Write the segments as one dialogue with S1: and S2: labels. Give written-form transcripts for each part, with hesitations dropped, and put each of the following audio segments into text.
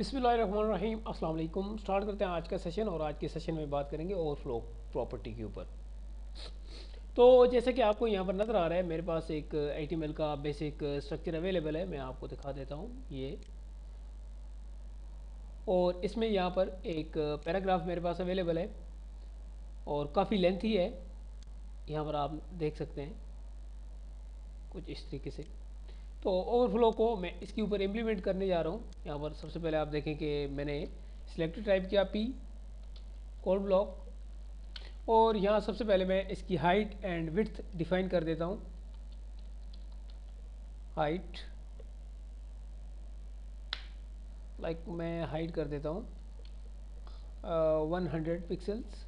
S1: बिस्मिल्लाहिर्रहमानिर्रहीम अस्सलाम वालेकुम। स्टार्ट करते हैं आज का सेशन और आज के सेशन में बात करेंगे ओवरफ्लो प्रॉपर्टी के ऊपर। तो जैसे कि आपको यहाँ पर नज़र आ रहा है मेरे पास एक HTML का बेसिक स्ट्रक्चर अवेलेबल है। मैं आपको दिखा देता हूँ ये, और इसमें यहाँ पर एक पैराग्राफ मेरे पास अवेलेबल है और काफ़ी लेंथी है। यहाँ पर आप देख सकते हैं कुछ इस तरीके से। तो ओवरफ्लो को मैं इसके ऊपर इम्प्लीमेंट करने जा रहा हूँ। यहाँ पर सबसे पहले आप देखें कि मैंने सिलेक्टेड टाइप किया P कोड ब्लॉक, और यहाँ सबसे पहले मैं इसकी हाइट एंड विड्थ डिफाइन कर देता हूँ। हाइट मैं हाइट कर देता हूँ 100 पिक्सल्स,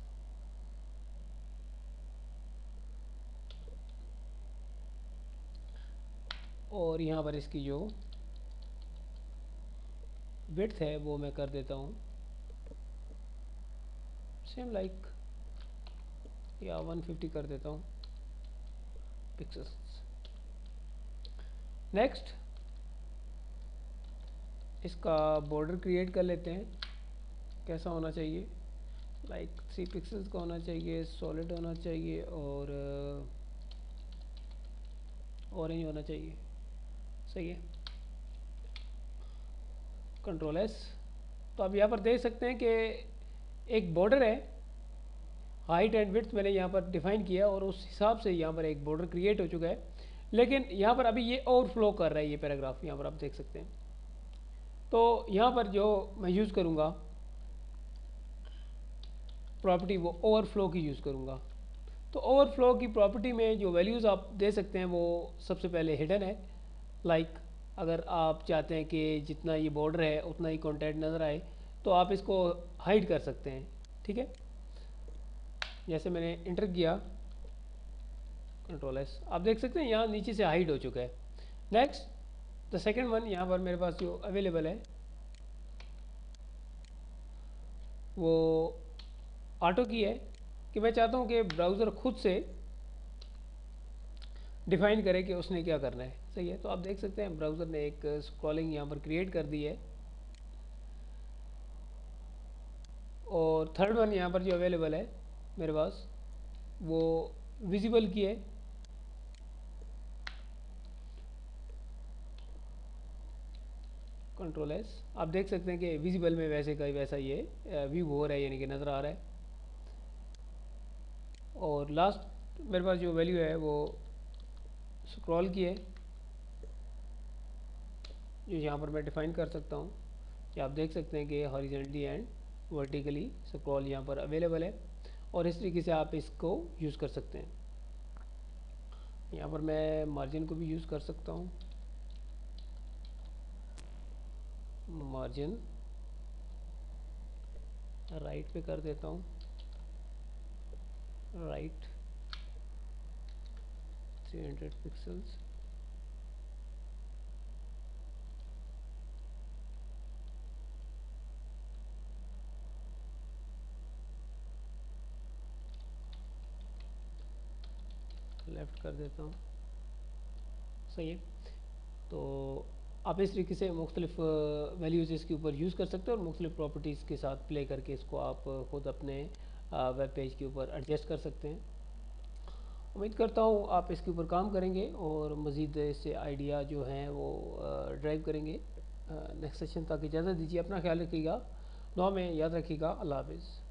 S1: और यहाँ पर इसकी जो विड्थ है वो मैं कर देता हूँ सेम या 150 कर देता हूँ पिक्सल्स। नेक्स्ट इसका बॉर्डर क्रिएट कर लेते हैं। कैसा होना चाहिए, 3 पिक्सल्स का होना चाहिए, सॉलिड होना चाहिए और ऑरेंज होना चाहिए। सही है, कंट्रोल एस। तो आप यहाँ पर देख सकते हैं कि एक बॉर्डर है, हाइट एंड विड्थ मैंने यहाँ पर डिफाइन किया और उस हिसाब से यहाँ पर एक बॉर्डर क्रिएट हो चुका है। लेकिन यहाँ पर अभी ये ओवरफ्लो कर रहा है ये पैराग्राफ, यहाँ पर आप देख सकते हैं। तो यहाँ पर जो मैं यूज़ करूँगा प्रॉपर्टी, वो ओवरफ्लो की यूज़ करूँगा। तो ओवरफ्लो की प्रॉपर्टी में जो वैल्यूज़ आप दे सकते हैं वो सबसे पहले हिडन है। अगर आप चाहते हैं कि जितना ये बॉर्डर है उतना ही कंटेंट नज़र आए तो आप इसको हाइड कर सकते हैं। ठीक है, जैसे मैंने इंटर किया कंट्रोल एस, आप देख सकते हैं यहाँ नीचे से हाइड हो चुका है। नेक्स्ट द सेकंड वन, यहाँ पर मेरे पास जो अवेलेबल है वो ऑटो की है, कि मैं चाहता हूँ कि ब्राउज़र खुद से डिफाइन करे कि उसने क्या करना है। सही है, तो आप देख सकते हैं ब्राउज़र ने एक स्क्रॉलिंग यहाँ पर क्रिएट कर दी है। और थर्ड वन यहाँ पर जो अवेलेबल है मेरे पास वो विजिबल की है। कंट्रोल एस, आप देख सकते हैं कि विजिबल में वैसे का वैसा ये व्यू हो रहा है, यानी कि नज़र आ रहा है। और लास्ट मेरे पास जो वैल्यू है वो स्क्रॉल की है, जो यहाँ पर मैं डिफ़ाइन कर सकता हूँ कि आप देख सकते हैं कि हॉरिजॉन्टली एंड वर्टिकली स्क्रॉल यहाँ पर अवेलेबल है, और इस तरीके से आप इसको यूज़ कर सकते हैं। यहाँ पर मैं मार्जिन को भी यूज़ कर सकता हूँ। मार्जिन राइट पे कर देता हूँ, राइट 300 पिक्सल्स। लेफ़्ट कर देता हूँ। सही है, तो आप इस तरीके से मुख्तलिफ वैल्यूज़ इसके ऊपर यूज़ कर सकते हैं और मुख्तलिफ प्रॉपर्टीज़ के साथ प्ले करके इसको आप ख़ुद अपने वेब पेज के ऊपर एडजस्ट कर सकते हैं। उम्मीद करता हूँ आप इसके ऊपर काम करेंगे और मज़ीद इससे आइडिया जो हैं वो ड्राइव करेंगे। नेक्स्ट सेशन तक इजाज़त दीजिए, अपना ख्याल रखिएगा, दुआ में याद रखिएगा। अल्लाह हाफ़िज़।